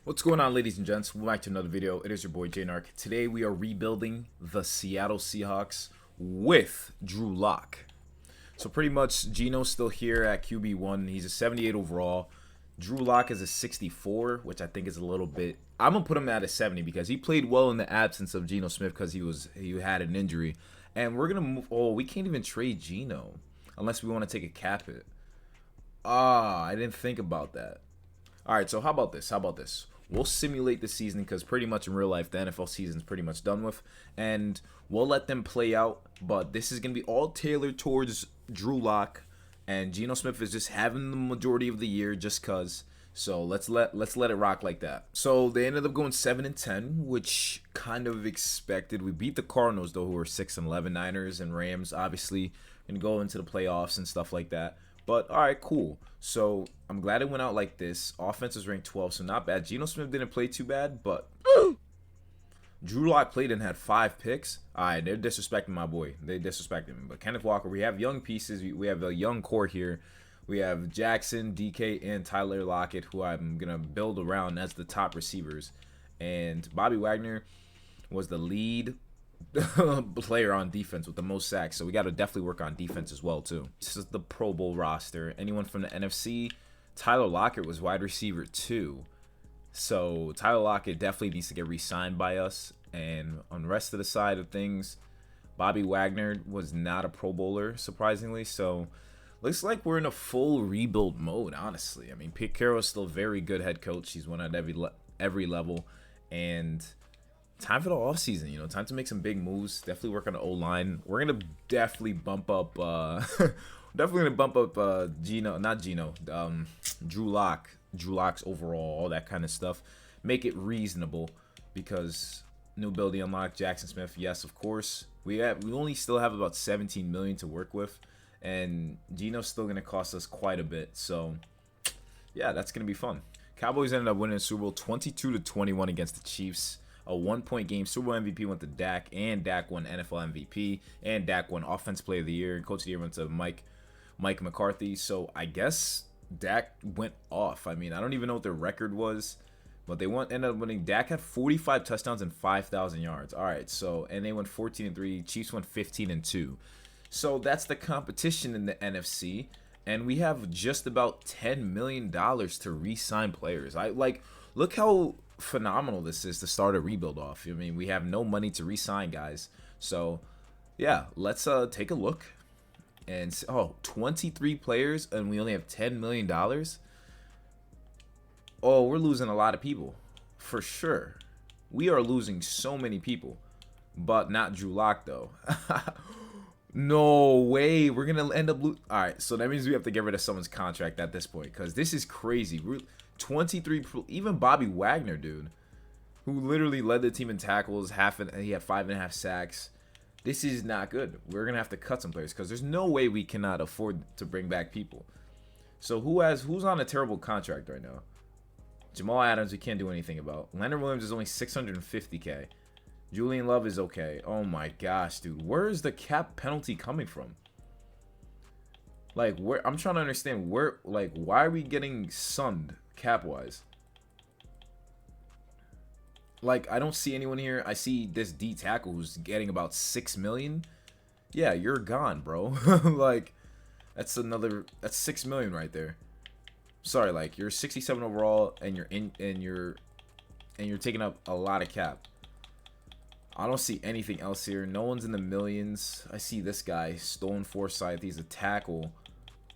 What's going on, ladies and gents? Welcome back to another video. It is your boy JNark. Today we are rebuilding the Seattle Seahawks with Drew Lock. So pretty much Geno's still here at QB1. He's a 78 overall. Drew Lock is a 64, which I think is a little bit. I'm gonna put him at a 70 because he played well in the absence of Geno Smith because he had an injury. And we're gonna move. Oh, we can't even trade Geno unless we want to take a cap hit. I didn't think about that. All right, so how about this? We'll simulate the season because pretty much in real life, the NFL season is pretty much done with. And we'll let them play out. But this is going to be all tailored towards Drew Lock. And Geno Smith is just having the majority of the year just because. So let's let it rock like that. So they ended up going 7-10, which kind of expected. We beat the Cardinals, though, who were 6-11. Niners and Rams, obviously, going to go into the playoffs and stuff like that. But, all right, cool. So, I'm glad it went out like this. Offense was ranked 12, so not bad. Geno Smith didn't play too bad, but Drew Lock played and had 5 picks. All right, they're disrespecting my boy. They disrespected him. But Kenneth Walker, we have young pieces. We have a young core here. We have Jackson, DK, and Tyler Lockett, who I'm going to build around as the top receivers. And Bobby Wagner was the lead player on defense with the most sacks, so we got to definitely work on defense as well too. This is the Pro Bowl roster. Anyone from the NFC? Tyler Lockett was wide receiver 2, so Tyler Lockett definitely needs to get re-signed by us. And on the rest of the side of things, Bobby Wagner was not a Pro Bowler, surprisingly, so looks like we're in a full rebuild mode, honestly. I mean, Pete Carroll is still a very good head coach. He's won at every level, and time for the offseason, time to make some big moves. Definitely work on the O-line. We're gonna definitely bump up Drew Lock's overall, all that kind of stuff. Make it reasonable because new ability unlocked. Jackson Smith, yes, of course. We only still have about 17 million to work with, and Geno's still gonna cost us quite a bit. So yeah, that's gonna be fun. Cowboys ended up winning the Super Bowl 22-21 against the Chiefs. A 1-point game. Super Bowl MVP went to Dak, and Dak won NFL MVP, and Dak won Offensive Player of the Year, and Coach of the Year went to Mike McCarthy. So I guess Dak went off. I mean, I don't even know what their record was, but they ended up winning. Dak had 45 touchdowns and 5,000 yards. All right, so and they went 14-3. Chiefs went 15-2. So that's the competition in the NFC, and we have just about $10 million to re-sign players. Look how phenomenal this is to start a rebuild off. I mean, we have no money to re-sign guys. So yeah, let's take a look and see. 23 players and we only have $10 million. Oh, we're losing a lot of people for sure. We are losing so many people, but not Drew Lock though. No way. We're gonna end up all right, so that means we have to get rid of someone's contract at this point because this is crazy. 23, even Bobby Wagner, dude, who literally led the team in tackles, he had 5.5 sacks. This is not good. We're gonna have to cut some players because there's no way we cannot afford to bring back people. So who's on a terrible contract right now? Jamal Adams, we can't do anything about. Leonard Williams is only 650K. Julian Love is okay. Oh my gosh, dude, where is the cap penalty coming from? Like, where? I'm trying to understand where. Like, why are we getting sunned cap-wise? Like, I don't see anyone here. I see this D tackle who's getting about 6 million. Yeah, you're gone, bro. Like, that's 6 million right there. Sorry, like you're 67 overall, and you're taking up a lot of cap. I don't see anything else here. No one's in the millions. I see this guy, Stolen Forsyth. He's a tackle,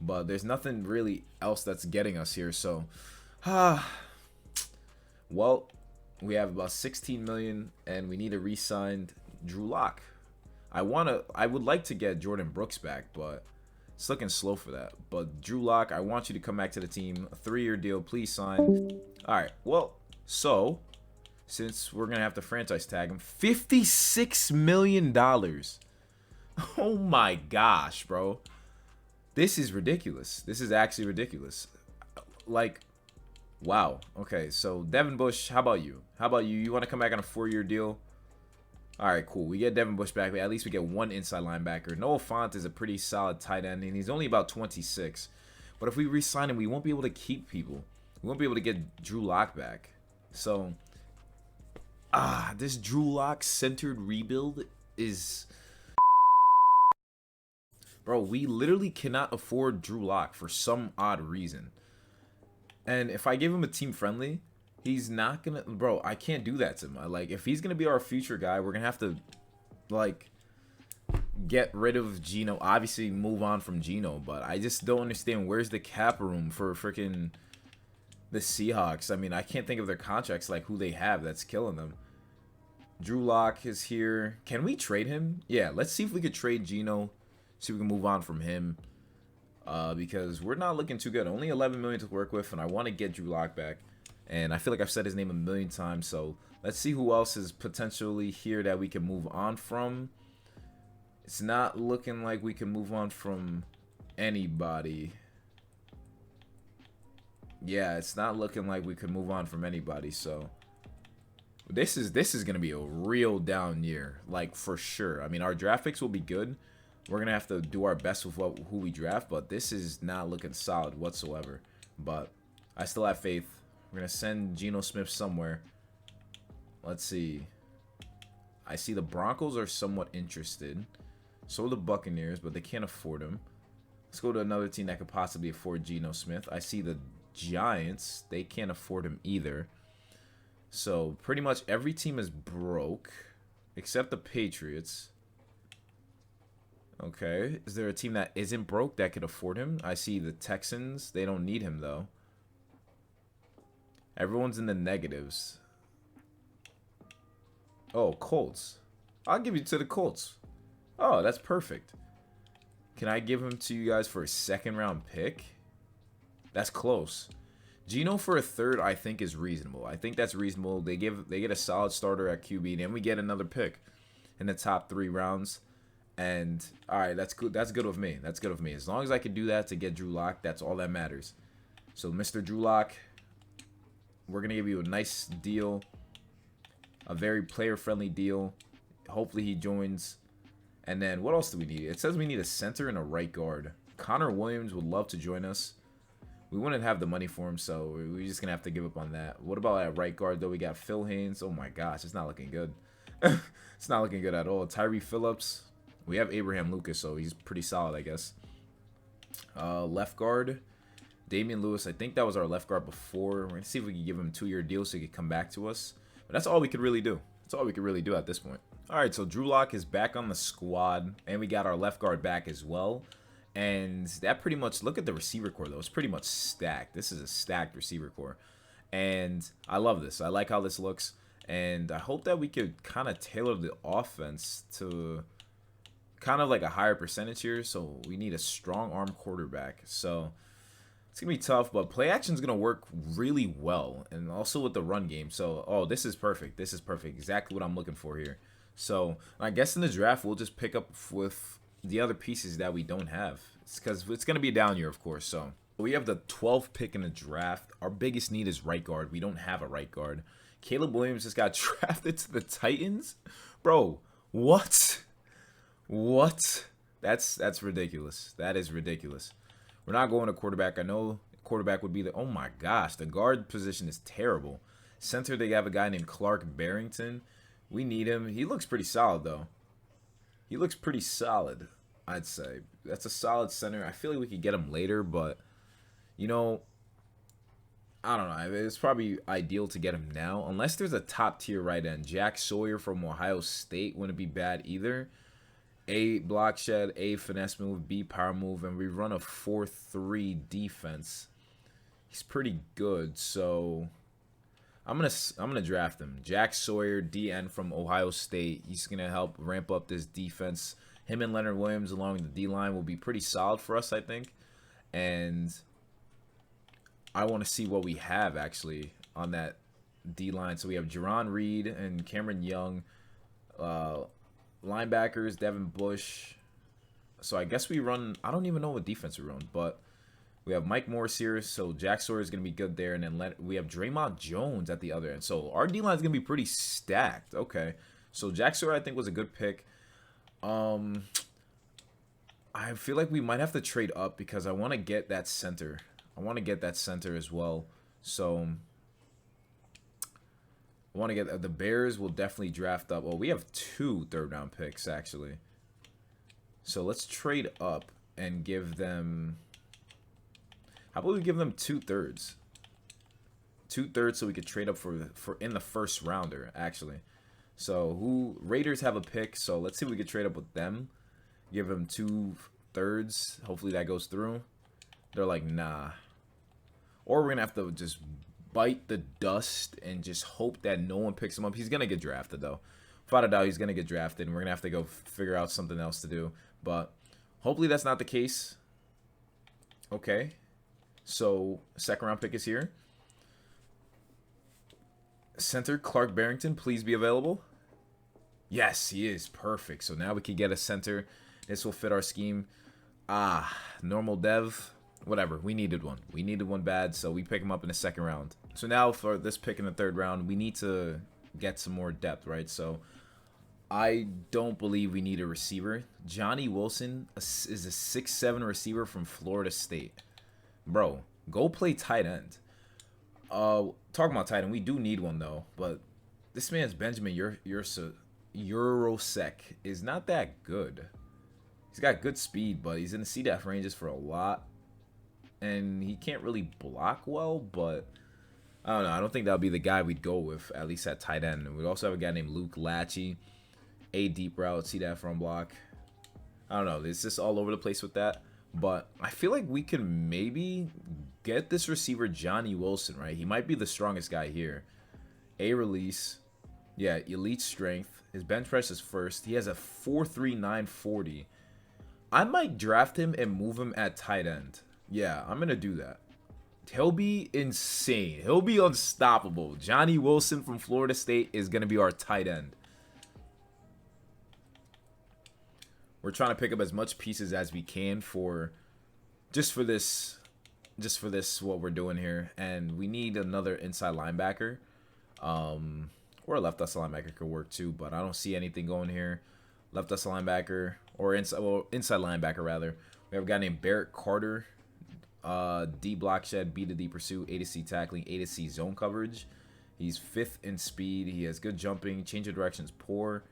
but there's nothing really else that's getting us here. So, well, we have about 16 million, and we need a re-signed Drew Lock. I would like to get Jordan Brooks back, but it's looking slow for that. But Drew Lock, I want you to come back to the team. A 3-year deal, please sign. All right. Well, so since we're gonna have to franchise tag him, $56 million. Oh my gosh, bro. This is ridiculous. This is actually ridiculous. Like, wow. Okay, so Devin Bush, how about you? You want to come back on a 4-year deal? All right, cool. We get Devin Bush back. At least we get one inside linebacker. Noah Fant is a pretty solid tight end, and he's only about 26. But if we re-sign him, we won't be able to keep people. We won't be able to get Drew Lock back. So, this Drew Lock centered rebuild is... Bro, we literally cannot afford Drew Lock for some odd reason. And if I give him a team friendly, he's not gonna... Bro, I can't do that to him. Like, if he's gonna be our future guy, we're gonna have to, like, get rid of Geno. Obviously, move on from Geno. But I just don't understand where's the cap room for freaking the Seahawks. I mean, I can't think of their contracts, like, who they have that's killing them. Drew Lock is here. Can we trade him? Yeah, let's see if we could trade Geno. See if we can move on from him. Because we're not looking too good. Only 11 million to work with, and I want to get Drew Lock back. And I feel like I've said his name a million times. So let's see who else is potentially here that we can move on from. It's not looking like we can move on from anybody. Yeah, it's not looking like we could move on from anybody. So this is gonna be a real down year, like, for sure. I mean, our draft picks will be good. We're going to have to do our best with who we draft, but this is not looking solid whatsoever. But I still have faith. We're going to send Geno Smith somewhere. Let's see. I see the Broncos are somewhat interested. So are the Buccaneers, but they can't afford him. Let's go to another team that could possibly afford Geno Smith. I see the Giants. They can't afford him either. So pretty much every team is broke except the Patriots. Okay, is there a team that isn't broke that could afford him? I see the Texans. They don't need him, though. Everyone's in the negatives. Oh, Colts. I'll give you to the Colts. Oh, that's perfect. Can I give him to you guys for a second-round pick? That's close. Geno for a third, I think, is reasonable. I think that's reasonable. They get a solid starter at QB, and then we get another pick in the top 3 rounds. And, all right, that's good. That's good with me. That's good with me. As long as I can do that to get Drew Lock, that's all that matters. So, Mr. Drew Lock, we're going to give you a nice deal, a very player-friendly deal. Hopefully he joins. And then what else do we need? It says we need a center and a right guard. Connor Williams would love to join us. We wouldn't have the money for him, so we're just going to have to give up on that. What about at right guard, though? We got Phil Haynes. Oh, my gosh. It's not looking good. It's not looking good at all. Tyree Phillips. We have Abraham Lucas, so he's pretty solid, I guess. Left guard, Damian Lewis. I think that was our left guard before. We're going to see if we can give him a 2-year deal so he can come back to us. But that's all we could really do. That's all we could really do at this point. All right, so Drew Lock is back on the squad, and we got our left guard back as well. And that pretty much, look at the receiver core, though. It's pretty much stacked. This is a stacked receiver core. And I love this. I like how this looks. And I hope that we could kind of tailor the offense to kind of like a higher percentage here. So we need a strong arm quarterback. So it's going to be tough, but play action is going to work really well. And also with the run game. So, oh, this is perfect. This is perfect. Exactly what I'm looking for here. So I guess in the draft, we'll just pick up with the other pieces that we don't have. It's because it's going to be a down year, of course. So we have the 12th pick in the draft. Our biggest need is right guard. We don't have a right guard. Caleb Williams just got drafted to the Titans. Bro, what? What? That's ridiculous. That is ridiculous. We're not going to quarterback. I know quarterback would be the... Oh, my gosh. The guard position is terrible. Center, they have a guy named Clark Barrington. We need him. He looks pretty solid, though. He looks pretty solid, I'd say. That's a solid center. I feel like we could get him later, but, you know, I don't know. It's probably ideal to get him now. Unless there's a top-tier right end. Jack Sawyer from Ohio State wouldn't be bad either. A block shed, A finesse move, B power move, and we run a 4-3 defense. He's pretty good, so I'm gonna draft him. Jack Sawyer, DN from Ohio State. He's gonna help ramp up this defense. Him and Leonard Williams along the D line will be pretty solid for us, I think. And I want to see what we have actually on that D line. So we have Jerron Reed and Cameron Young. Linebackers, Devin Bush. So I guess we run... I don't even know what defense we run, but we have Mike Morris here, so Jack Sawyer is going to be good there. And then we have Draymond Jones at the other end. So our D-line is going to be pretty stacked. Okay. So Jack Sawyer, I think, was a good pick. I feel like we might have to trade up because I want to get that center. I want to get that center as well. So I want to get the Bears will definitely draft up. Well, we have 2 third-round picks actually. So let's trade up and give them. How about we give them 2 thirds? 2 thirds so we could trade up for in the first rounder actually. So Raiders have a pick, so let's see if we could trade up with them. Give them 2 thirds. Hopefully that goes through. They're like, nah. Or we're gonna have to just bite the dust and just hope that no one picks him up. He's gonna get drafted though. Without a doubt, he's gonna get drafted, and we're gonna have to go figure out something else to do. But hopefully that's not the case. Okay. So second round pick is here. Center Clark Barrington, please be available. Yes, he is. Perfect. So now we can get a center. This will fit our scheme. Normal dev. Whatever. We needed one. We needed one bad, so we pick him up in the second round. So now for this pick in the third round, we need to get some more depth, right? So I don't believe we need a receiver. Johnny Wilson is a 6'7" receiver from Florida State. Bro, go play tight end. Talking about tight end, we do need one though. But this man's Benjamin Eurosec is not that good. He's got good speed, but he's in the CDF ranges for a lot. And he can't really block well, but I don't know. I don't think that would be the guy we'd go with, at least at tight end. And we also have a guy named Luke Lachey. A deep route, CDF run block. I don't know. It's just all over the place with that. But I feel like we can maybe get this receiver Johnny Wilson, right? He might be the strongest guy here. A release. Yeah, elite strength. His bench press is first. He has a 4.39 40. I might draft him and move him at tight end. Yeah, I'm going to do that. He'll be insane. He'll be unstoppable. Johnny Wilson from Florida State is going to be our tight end. We're trying to pick up as much pieces as we can for this what we're doing here. And we need another inside linebacker. Or a left outside linebacker could work too, but I don't see anything going here. Left outside linebacker or inside linebacker rather. We have a guy named Barrett Carter. D block shed, B to D pursuit, A to C tackling, A to C zone coverage. He's 5th in speed. He has good jumping. Change of directions poor,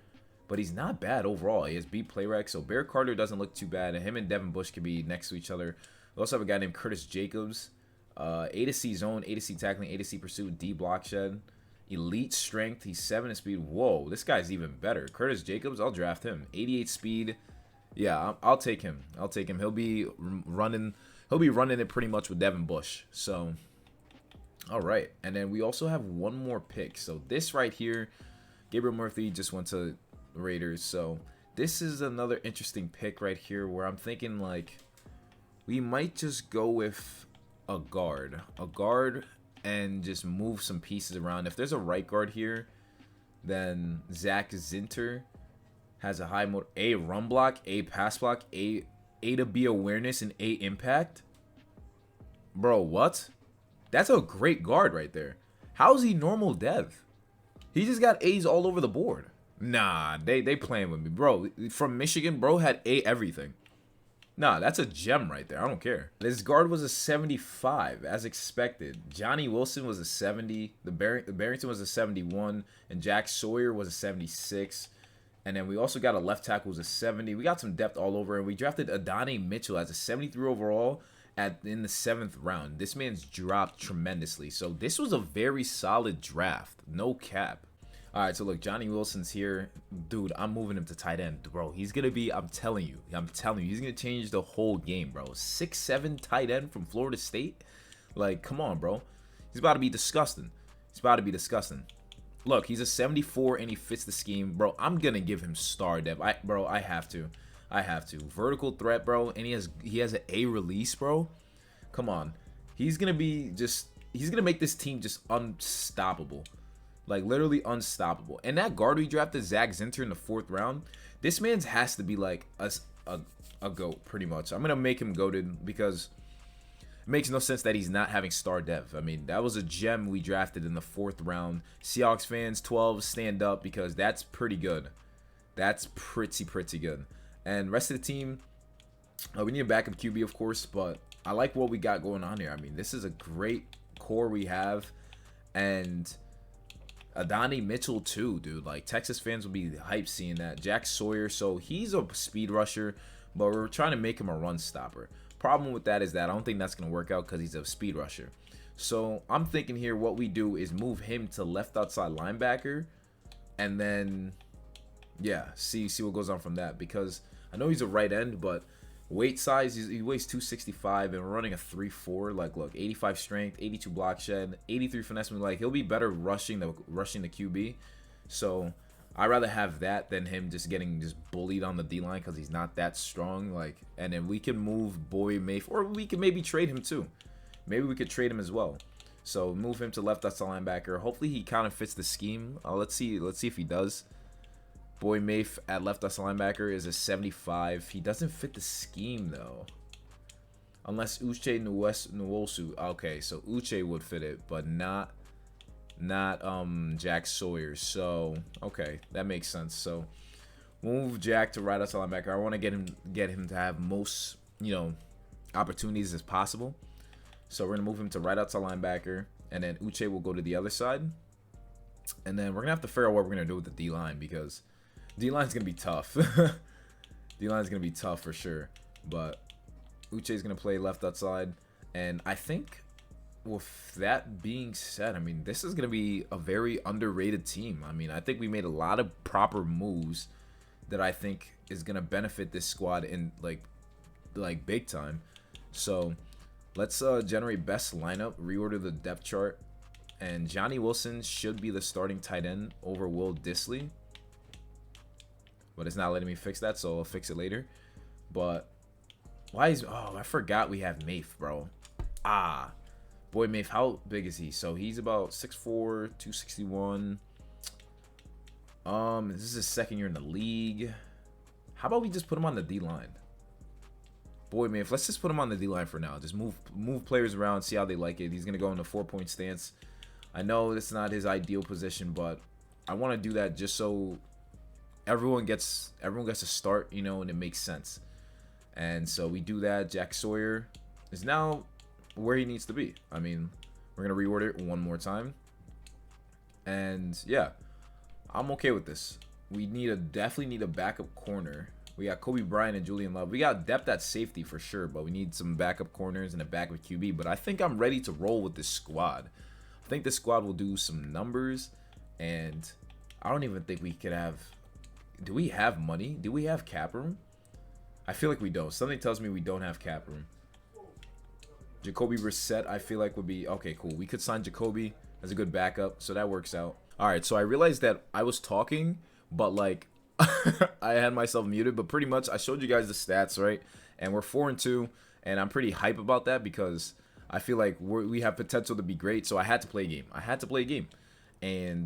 but he's not bad overall. He has B play rec, so Barrett Carter doesn't look too bad. And him and Devin Bush could be next to each other. We also have a guy named Curtis Jacobs. A to C zone, A to C tackling, A to C pursuit, D block shed. Elite strength. He's 7 in speed. Whoa, this guy's even better. Curtis Jacobs, I'll draft him. 88 speed. Yeah, I'll take him. I'll take him. He'll be running it pretty much with Devin Bush. So, all right. And then we also have one more pick. So this right here, Gabriel Murphy just went to the Raiders. So this is another interesting pick right here where I'm thinking like we might just go with a guard. And just move some pieces around. If there's a right guard here, then Zach Zinter has a high A run block, A pass block, A to B awareness, and A impact. Bro, what? That's a great guard right there. How's he normal dev? He just got A's all over the board. Nah, they playing with me. Bro, from Michigan, bro had A everything. Nah, that's a gem right there. I don't care. This guard was a 75, as expected. Johnny Wilson was a 70. The Barrington was a 71. And Jack Sawyer was a 76. And then we also got a left tackle who was a 70. We got some depth all over. And we drafted Adonai Mitchell as a 73 overall in the 7th round. This man's dropped tremendously. So this was a very solid draft. No cap. All right, so look, Johnny Wilson's here. Dude, I'm moving him to tight end. Bro, he's going to be, I'm telling you, he's going to change the whole game, bro. 6'7" tight end from Florida State? Like, come on, bro. He's about to be disgusting. Look, he's a 74 and he fits the scheme. Bro, I'm going to give him star dev. I have to. Vertical threat, bro, and he has an A release, bro. Come on. He's going to make this team just unstoppable. Like, literally unstoppable. And that guard we drafted, Zach Zinter, in the 4th round, this man's has to be, like, a GOAT, pretty much. I'm going to make him GOATed because it makes no sense that he's not having star dev. I mean, that was a gem we drafted in the 4th round. Seahawks fans, 12, stand up because that's pretty good. That's pretty good. And rest of the team, we need a backup QB, of course, but I like what we got going on here. I mean, this is a great core we have, and Adonai Mitchell too, dude. Like, Texas fans will be hyped seeing that. Jack Sawyer, so he's a speed rusher, but we're trying to make him a run stopper. Problem with that is that I don't think that's going to work out because he's a speed rusher. So I'm thinking here what we do is move him to left outside linebacker, and then, yeah, see what goes on from that. Because I know he's a right end, but weight size, he weighs 265, and we're running a 3-4. Like, look, 85 strength, 82 block shed, 83 finesse. Like, he'll be better rushing the QB. So I'd rather have that than him just getting bullied on the D-line because he's not that strong. Like, and then we can move Boy Mayf, or we can maybe trade him too. Maybe we could trade him as well. So move him to left outside linebacker. Hopefully he kind of fits the scheme. Let's see if he does. Boy Mayf at left outside linebacker is a 75. He doesn't fit the scheme though. Unless Uche Nwosu. Okay, so Uche would fit it, but not Jack Sawyer. So okay, that makes sense. So we'll move Jack to right outside linebacker. I want to get him to have most, opportunities as possible. So we're gonna move him to right outside linebacker, and then Uche will go to the other side. And then we're gonna have to figure out what we're gonna do with the D line, because D line's gonna be tough. D line's gonna be tough for sure. But Uche's gonna play left outside, and I think with that being said, I mean, this is gonna be a very underrated team. I mean, I think we made a lot of proper moves that I think is gonna benefit this squad in like big time. So let's generate best lineup, reorder the depth chart, and Johnny Wilson should be the starting tight end over Will Dissly. But it's not letting me fix that, so I'll fix it later. But why is... Oh, I forgot we have Mayf, bro. Boy Mayf, how big is he? So he's about 6'4", 261. This is his second year in the league. How about we just put him on the D-line? Boy Mayf, let's just put him on the D-line for now. Just move players around, see how they like it. He's going to go in the 4-point stance. I know it's not his ideal position, but I want to do that just so everyone gets to start, and it makes sense. And so we do that. Jack Sawyer is now where he needs to be. I mean, we're going to reorder it one more time. And yeah, I'm okay with this. We definitely need a backup corner. We got Kobe Bryant and Julian Love. We got depth at safety for sure, but we need some backup corners and a backup QB. But I think I'm ready to roll with this squad. I think this squad will do some numbers, and I don't even think we could have... Do we have money? Do we have cap room? I feel like we don't. Something tells me we don't have cap room. Jacoby Brissett, I feel like would be... Okay, cool. We could sign Jacoby as a good backup, so that works out. All right, so I realized that I was talking, but like... I had myself muted, but pretty much I showed you guys the stats, right? And we're 4-2, and I'm pretty hype about that because I feel like we have potential to be great. So I had to play a game. And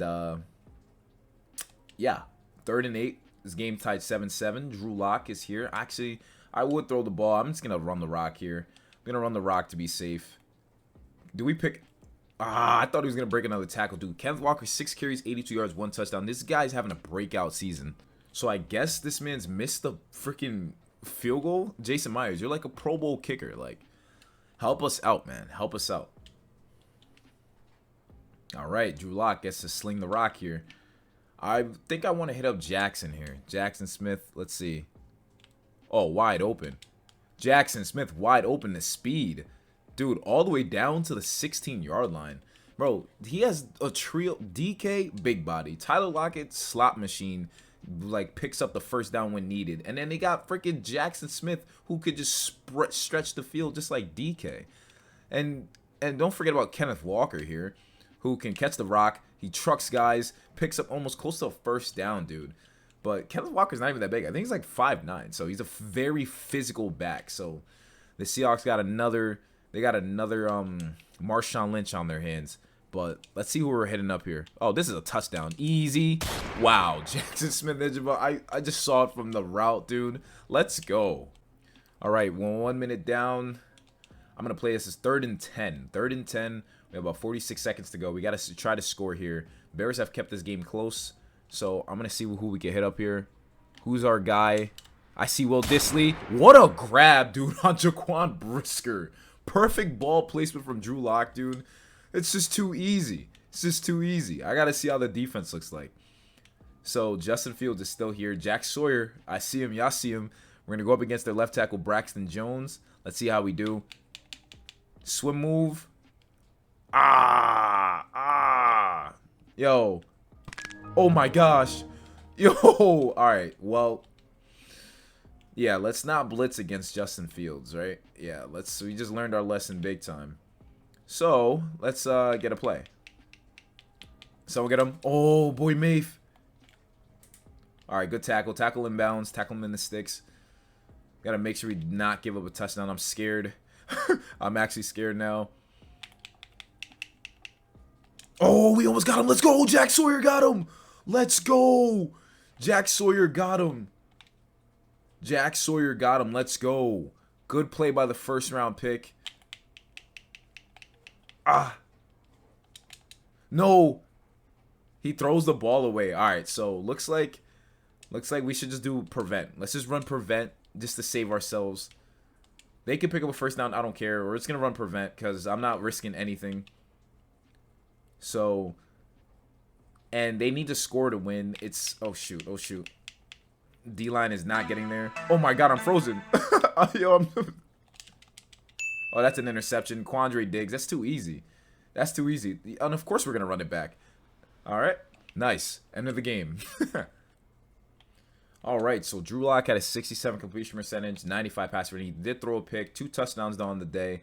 yeah, 3rd and 8. This game tied 7-7. Drew Lock is here. Actually, I would throw the ball. I'm just gonna run the rock here. I'm gonna run the rock to be safe. Do we pick? I thought he was gonna break another tackle, dude. Kenneth Walker, 6 carries, 82 yards, 1 touchdown. This guy's having a breakout season. So I guess this man's missed the freaking field goal. Jason Myers, you're like a Pro Bowl kicker. Like, help us out, man. Help us out. All right, Drew Lock gets to sling the rock here. I think I want to hit up Jackson here. Jackson Smith, let's see. Oh, wide open. Jackson Smith wide open to speed. Dude, all the way down to the 16-yard line. Bro, he has a trio. DK, big body. Tyler Lockett, slot machine. Like, picks up the first down when needed. And then they got freaking Jackson Smith, who could just stretch the field just like DK. And don't forget about Kenneth Walker here, who can catch the rock. He trucks guys, picks up almost close to a first down, dude. But Kenneth Walker's not even that big. I think he's like 5'9", so he's a very physical back. So the Seahawks got another Marshawn Lynch on their hands. But let's see who we're hitting up here. Oh, this is a touchdown. Easy. Wow. Jackson Smith, I just saw it from the route, dude. Let's go. All right, 1 minute down. I'm going to play this as 3rd and 10. 3rd and 10. We have about 46 seconds to go. We got to try to score here. Bears have kept this game close. So I'm going to see who we can hit up here. Who's our guy? I see Will Dissly. What a grab, dude, on Jaquan Brisker. Perfect ball placement from Drew Lock, dude. It's just too easy. It's just too easy. I got to see how the defense looks like. So Justin Fields is still here. Jack Sawyer, I see him. Y'all see him. We're going to go up against their left tackle, Braxton Jones. Let's see how we do. Swim move. Yo. Oh, my gosh. Yo. All right. Well, yeah, let's not blitz against Justin Fields, right? Yeah, we just learned our lesson big time. So, let's get a play. So we'll get him. Oh, boy, Mafe. All right, good tackle. Tackle inbounds. Tackle him in the sticks. Got to make sure we not give up a touchdown. I'm scared. I'm actually scared now. Oh, we almost got him. Let's go. Jack Sawyer got him. Let's go. Jack Sawyer got him. Jack Sawyer got him. Let's go. Good play by the first round pick. No. He throws the ball away. All right, so looks like we should just do prevent. Let's just run prevent just to save ourselves. They can pick up a first down. I don't care. We're just going to run prevent because I'm not risking anything. So, and they need to score to win. It's, oh, shoot. Oh, shoot. D-line is not getting there. Oh, my God, I'm frozen. Yo, oh, that's an interception. Quandre Diggs. That's too easy. That's too easy. And, of course, we're going to run it back. All right. Nice. End of the game. All right. So, Drew Lock had a 67 completion percentage, 95 pass rating. He did throw a pick. 2 touchdowns on the day.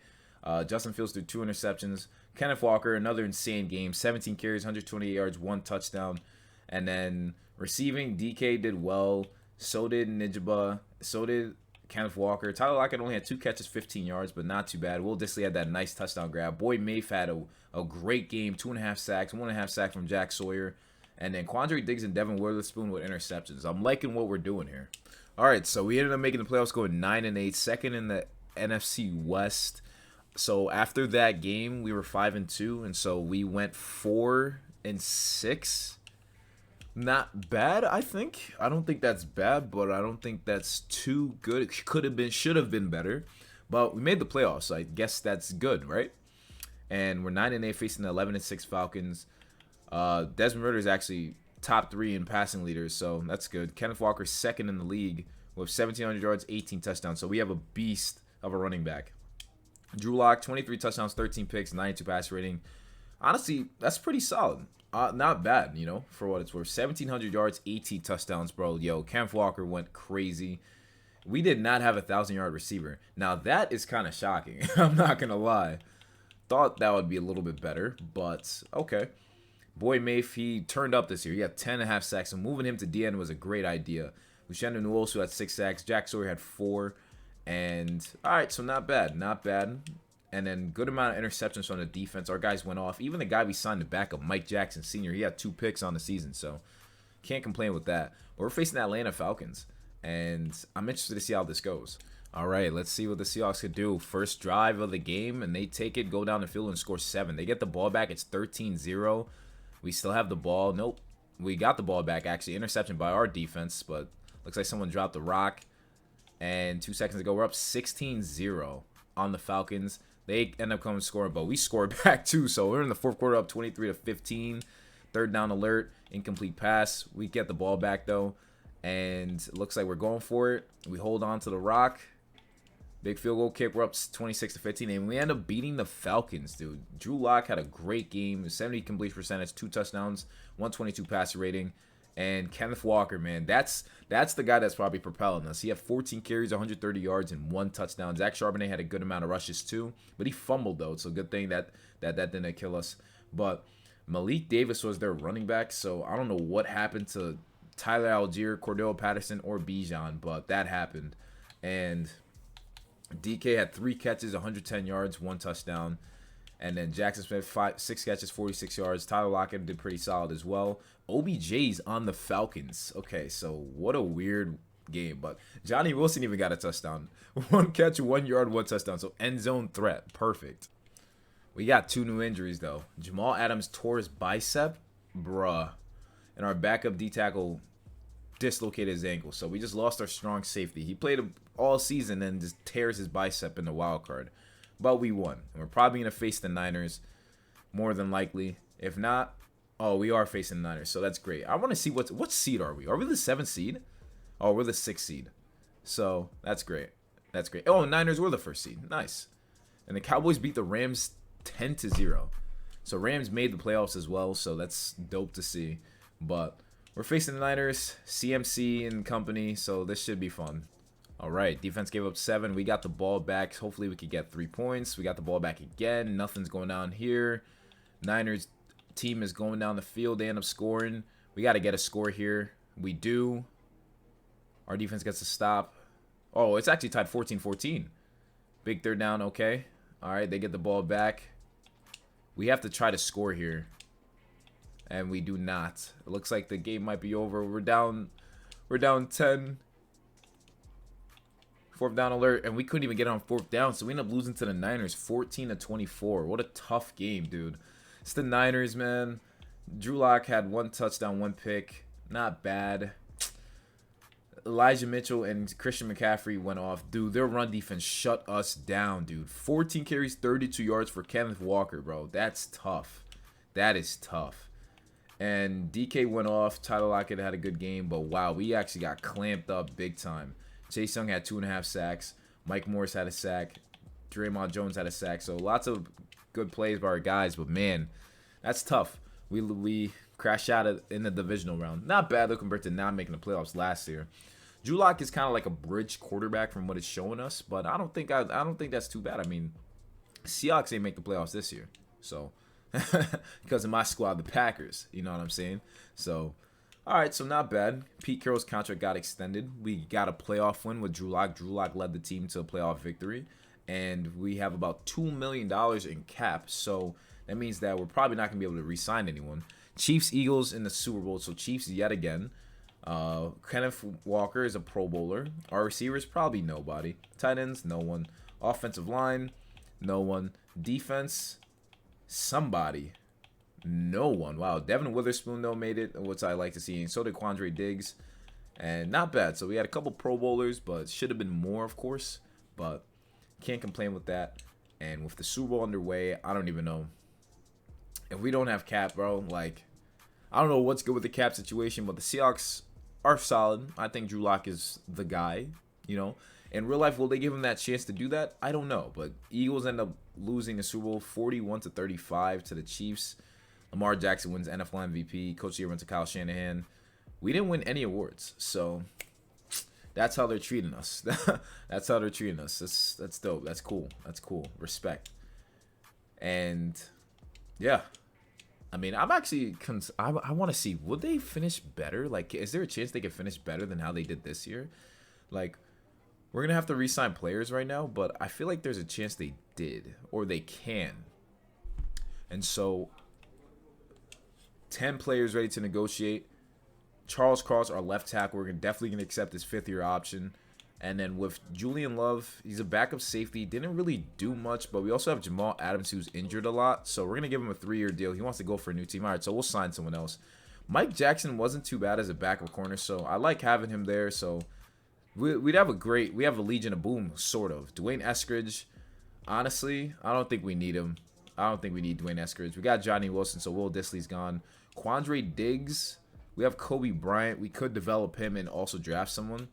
Justin Fields threw 2 interceptions. Kenneth Walker, another insane game. 17 carries, 128 yards, 1 touchdown. And then receiving, DK did well. So did Nijaba. So did Kenneth Walker. Tyler Lockett only had 2 catches, 15 yards, but not too bad. Will Dissly had that nice touchdown grab. Boyd Mafe had a great game. 2.5 sacks, 1.5 sack from Jack Sawyer. And then Quandre Diggs and Devin Witherspoon with interceptions. I'm liking what we're doing here. All right, so we ended up making the playoffs, going 9-8, second in the NFC West. So after that game, we were 5-2, and so we went 4-6. Not bad, I think. I don't think that's bad, but I don't think that's too good. It could have been, should have been better, but we made the playoffs, so I guess that's good, right? And we're 9-8 facing the 11-6 Falcons. Desmond Ridder is actually top 3 in passing leaders, so that's good. Kenneth Walker second in the league with 1,700 yards, 18 touchdowns. So we have a beast of a running back. Drew Lock, 23 touchdowns, 13 picks, 92 pass rating. Honestly, that's pretty solid. Not bad, you know, for what it's worth. 1,700 yards, 18 touchdowns, bro. Yo, Kenneth Walker went crazy. We did not have a 1,000-yard receiver. Now, that is kind of shocking. I'm not going to lie. Thought that would be a little bit better, but okay. Boyd Mafe, he turned up this year. He had 10.5 sacks, so moving him to DN was a great idea. Luciano Nwosu had 6 sacks. Jack Sawyer had 4. And, all right, so not bad. Not bad. And then good amount of interceptions from the defense. Our guys went off. Even the guy we signed to backup, Mike Jackson Sr., he had 2 picks on the season, so can't complain with that. But we're facing the Atlanta Falcons, and I'm interested to see how this goes. All right, let's see what the Seahawks could do. First drive of the game, and they take it, go down the field, and score 7. They get the ball back. It's 13-0. We still have the ball. Nope. We got the ball back, actually. Interception by our defense, but looks like someone dropped the rock. And 2 seconds ago, we're up 16-0 on the Falcons. They end up coming scoring, but we scored back too. So we're in the fourth quarter up 23-15. Third down alert, incomplete pass. We get the ball back though, and it looks like we're going for it. We hold on to the rock. Big field goal kick. We're up 26-15, and we end up beating the Falcons, dude. Drew Lock had a great game. 70 completion percentage, 2 touchdowns, 122 passer rating. And Kenneth Walker, man, that's the guy that's probably propelling us. He had 14 carries, 130 yards, and 1 touchdown. Zach Charbonnet had a good amount of rushes too, but he fumbled though. It's a good thing that didn't kill us. But Malik Davis was their running back, so I don't know what happened to Tyler Algier, Cordell Patterson, or Bijan, but that happened. And DK had 3 catches, 110 yards, 1 touchdown. And then Jackson Smith, 6 catches, 46 yards. Tyler Lockett did pretty solid as well. OBJ's on the Falcons. Okay, so what a weird game. But Johnny Wilson even got a touchdown. 1 catch, 1 yard, 1 touchdown. So end zone threat. Perfect. We got 2 new injuries, though. Jamal Adams tore his bicep. Bruh. And our backup D-tackle dislocated his ankle. So we just lost our strong safety. He played all season and just tears his bicep in the wild card. But we won. And we're probably going to face the Niners more than likely. If not, oh, we are facing the Niners, so that's great. I want to see what seed are we? Are we the 7th seed? Oh, we're the 6th seed. So that's great. That's great. Oh, Niners were the 1st seed. Nice. And the Cowboys beat the Rams 10-0. So Rams made the playoffs as well, so that's dope to see. But we're facing the Niners, CMC and company, so this should be fun. All right, defense gave up 7. We got the ball back. Hopefully we could get 3 points. We got the ball back again. Nothing's going down here. Niners team is going down the field. They end up scoring. We got to get a score here. We do. Our defense gets a stop. Oh, it's actually tied 14-14. Big third down, okay. All right, they get the ball back. We have to try to score here. And we do not. It looks like the game might be over. We're down 10. 4th down alert, and we couldn't even get on 4th down, so we end up losing to the Niners 14-24. What a tough game, dude. It's the Niners, man. Drew Lock had 1 touchdown, 1 pick. Not bad. Elijah Mitchell and Christian McCaffrey went off. Dude, their run defense shut us down, dude. 14 carries, 32 yards for Kenneth Walker, bro. That's tough. That is tough. And DK went off. Tyler Lockett had a good game, but wow, we actually got clamped up big time. Chase Young had 2.5 sacks. Mike Morris had a sack. Draymond Jones had a sack. So lots of good plays by our guys. But, man, that's tough. We crashed out in the divisional round. Not bad, though, compared to not making the playoffs last year. Drew Lock is kind of like a bridge quarterback from what it's showing us. But I don't think that's too bad. I mean, Seahawks ain't make the playoffs this year. So, because of my squad, the Packers. You know what I'm saying? So, all right, so not bad. Pete Carroll's contract got extended. We got a playoff win with Drew Lock. Drew Lock led the team to a playoff victory. And we have about $2 million in cap. So that means that we're probably not going to be able to re-sign anyone. Chiefs, Eagles in the Super Bowl. So Chiefs yet again. Kenneth Walker is a Pro Bowler. Our receivers, probably nobody. Tight ends, no one. Offensive line, no one. Defense, somebody. No one. Wow. Devin Witherspoon, though, made it, which I like to see. And so did Quandre Diggs. And not bad. So we had a couple Pro Bowlers, but should have been more, of course. But can't complain with that. And with the Super Bowl underway, I don't even know. If we don't have cap, bro, like, I don't know what's good with the cap situation, but the Seahawks are solid. I think Drew Lock is the guy, you know. In real life, will they give him that chance to do that? I don't know. But Eagles end up losing the Super Bowl 41-35 to the Chiefs. Lamar Jackson wins NFL MVP. Coach of the Year went to Kyle Shanahan. We didn't win any awards, so that's how they're treating us. That's how they're treating us. That's dope. That's cool. That's cool. Respect. And yeah, I mean, I'm actually I want to see, would they finish better? Like, is there a chance they could finish better than how they did this year? Like, we're gonna have to re-sign players right now, but I feel like there's a chance they did or they can. And so 10 players ready to negotiate. Charles Cross, our left tackle, we're definitely going to accept his 5th-year option. And then with Julian Love, he's a backup safety. Didn't really do much, but we also have Jamal Adams, who's injured a lot. So we're going to give him a 3-year deal. He wants to go for a new team. All right, so we'll sign someone else. Mike Jackson wasn't too bad as a backup corner, so I like having him there. So we have a Legion of Boom, sort of. Dwayne Eskridge, honestly, I don't think we need him. I don't think we need Dwayne Eskridge. We got Johnny Wilson, so Will Dissly's gone. Quandre Diggs, we have Kobe Bryant. We could develop him and also draft someone.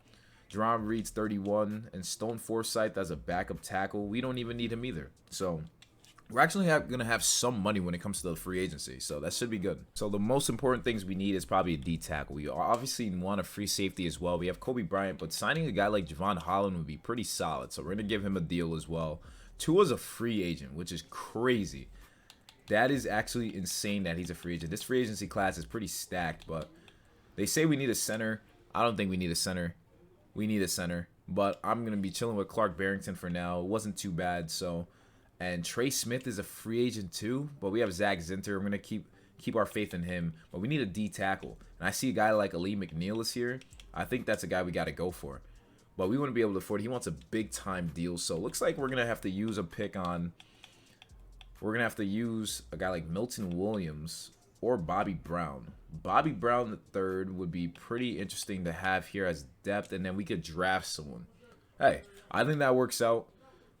Jerron Reed's 31, and Stone Forsythe as a backup tackle. We don't even need him either. So we're actually going to have some money when it comes to the free agency, so that should be good. So the most important things we need is probably a D tackle. We obviously want a free safety as well. We have Kobe Bryant, but signing a guy like Javon Holland would be pretty solid, so we're going to give him a deal as well. Tua's a free agent, which is crazy. That is actually insane that he's a free agent. This free agency class is pretty stacked, but they say we need a center. I don't think we need a center. We need a center, but I'm going to be chilling with Clark Barrington for now. It wasn't too bad, so. And Trey Smith is a free agent too, but we have Zach Zinter. I'm going to keep our faith in him, but we need a D tackle. And I see a guy like Ali McNeil is here. I think that's a guy we got to go for. But we wouldn't be able to afford it. He wants a big-time deal, so it looks like we're going to have to use a pick on. We're going to have to use a guy like Milton Williams or Bobby Brown. Bobby Brown the third would be pretty interesting to have here as depth, and then we could draft someone. Hey, I think that works out.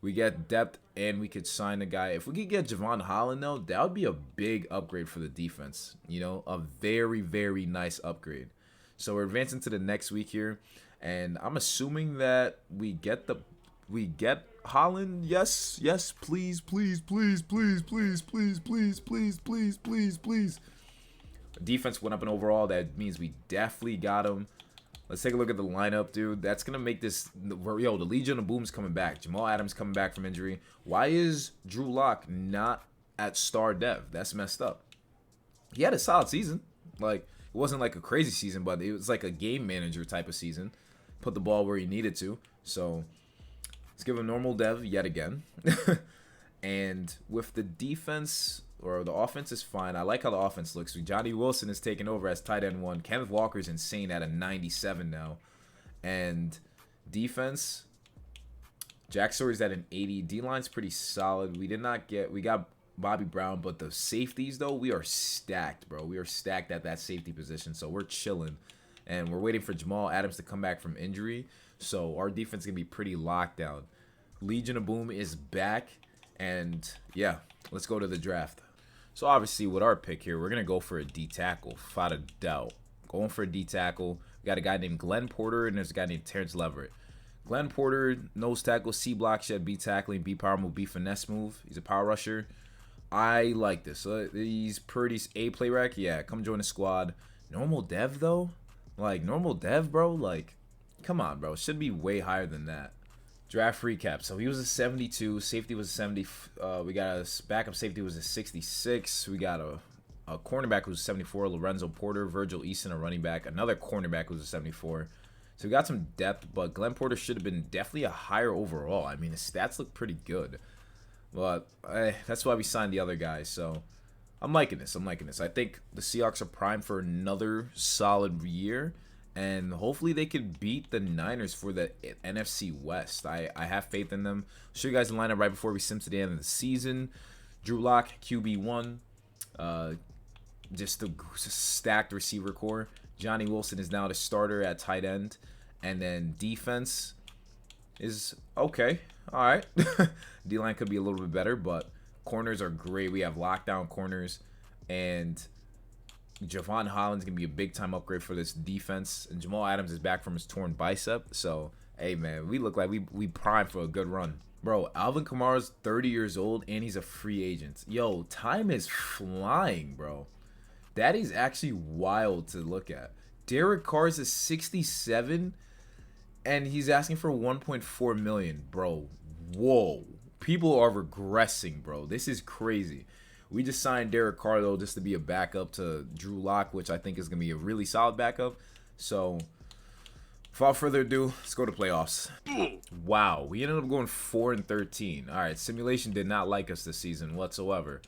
We get depth, and we could sign a guy. If we could get Javon Holland, though, that would be a big upgrade for the defense. You know, a very, very nice upgrade. So we're advancing to the next week here, and I'm assuming that we get Holland. Yes, yes, please, please, please, please, please, please, please, please, please, please, please. Defense went up in overall. That means we definitely got him. Let's take a look at the lineup, dude. That's going to make this... Yo, the Legion of Boom's coming back. Jamal Adams coming back from injury. Why is Drew Lock not at star dev? That's messed up. He had a solid season. Like, it wasn't like a crazy season, but it was like a game manager type of season. Put the ball where he needed to. So, let's give him normal dev yet again. And with the defense... or the offense is fine. I like how the offense looks. Johnny Wilson is taking over as tight end 1. Kenneth Walker's insane at a 97 now. And defense, Jack Sawyer's at an 80. D-line's pretty solid. We got Bobby Brown, but the safeties, though, we are stacked, bro. We are stacked at that safety position, so we're chilling. And we're waiting for Jamal Adams to come back from injury, so our defense is going to be pretty locked down. Legion of Boom is back, and, yeah, let's go to the draft. So, obviously, with our pick here, we're going to go for a D tackle, without a doubt. Going for a D tackle. We got a guy named Glenn Porter, and there's a guy named Terrence Leverett. Glenn Porter, nose tackle, C block shed, B tackling, B power move, B finesse move. He's a power rusher. I like this. He's pretty A play rack. Yeah, come join the squad. Normal dev, though? Like, normal dev, bro? Like, come on, bro. It should be way higher than that. Draft recap. So he was a 72. Safety was a 70. We got a backup safety was a 66. We got a cornerback who was 74. Lorenzo Porter, Virgil Easton, a running back. Another cornerback who was a 74. So we got some depth, but Glenn Porter should have been definitely a higher overall. I mean, his stats look pretty good. But that's why we signed the other guys. So I'm liking this. I think the Seahawks are primed for another solid year. And hopefully they could beat the Niners for the NFC West. I have faith in them. I'll show you guys the lineup right before we sim to the end of the season. Drew Lock, QB1. Just the stacked receiver core. Johnny Wilson is now the starter at tight end. And then defense is okay. All right. D-line could be a little bit better, but corners are great. We have lockdown corners. And Javon Holland's going to be a big-time upgrade for this defense. And Jamal Adams is back from his torn bicep. So, hey, man, we look like we primed for a good run. Bro, Alvin Kamara's 30 years old, and he's a free agent. Yo, time is flying, bro. That is actually wild to look at. Derek Carr's is 67, and he's asking for $1.4 million. Bro, whoa. People are regressing, bro. This is crazy. We just signed Derek Carr, though, just to be a backup to Drew Lock, which I think is going to be a really solid backup. So, without further ado, let's go to playoffs. Wow, we ended up going 4-13. All right, simulation did not like us this season whatsoever,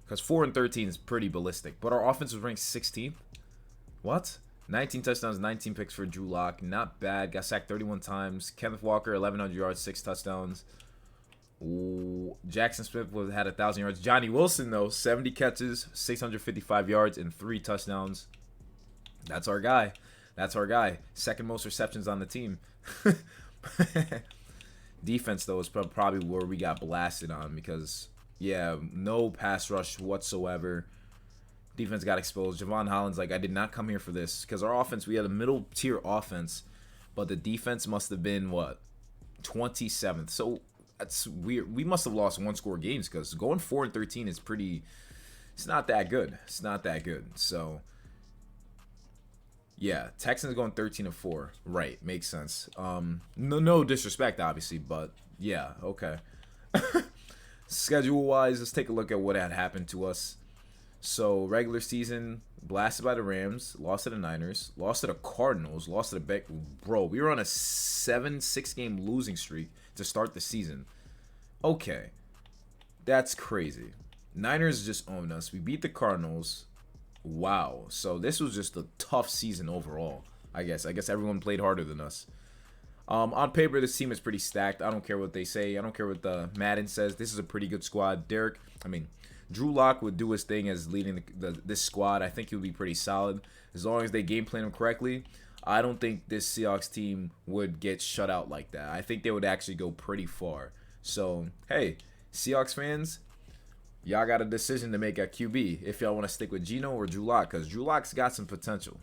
because 4-13 is pretty ballistic. But our offense was ranked 16th. What? 19 touchdowns, 19 picks for Drew Lock. Not bad. Got sacked 31 times. Kenneth Walker, 1,100 yards, 6 touchdowns. Ooh, Jackson Smith had 1,000 yards. Johnny Wilson, though, 70 catches, 655 yards, and 3 touchdowns. That's our guy. That's our guy. Second most receptions on the team. Defense, though, is probably where we got blasted on because, yeah, no pass rush whatsoever. Defense got exposed. Javon Holland's like, I did not come here for this because our offense, we had a middle-tier offense, but the defense must have been, what, 27th. So, that's weird. We must have lost one-score games because going 4-13 is pretty. It's not that good. It's not that good. So, yeah, Texans going 13-4. Right, makes sense. No disrespect, obviously, but yeah, okay. Schedule-wise, let's take a look at what had happened to us. So, regular season, blasted by the Rams, lost to the Niners, lost to the Cardinals, lost to the Bro, we were on a 6-game losing streak to start the season. Okay, that's crazy. Niners just owned us. We beat the Cardinals. Wow. So this was just a tough season overall, I guess. I guess everyone played harder than us. On paper, this team is pretty stacked. I don't care what they say. I don't care what the Madden says. This is a pretty good squad. Drew Lock would do his thing as leading this squad. I think he would be pretty solid as long as they game plan him correctly. I don't think this Seahawks team would get shut out like that. I think they would actually go pretty far. So, hey, Seahawks fans, y'all got a decision to make at QB if y'all want to stick with Geno or Drew Lock, because Drew Lock's got some potential.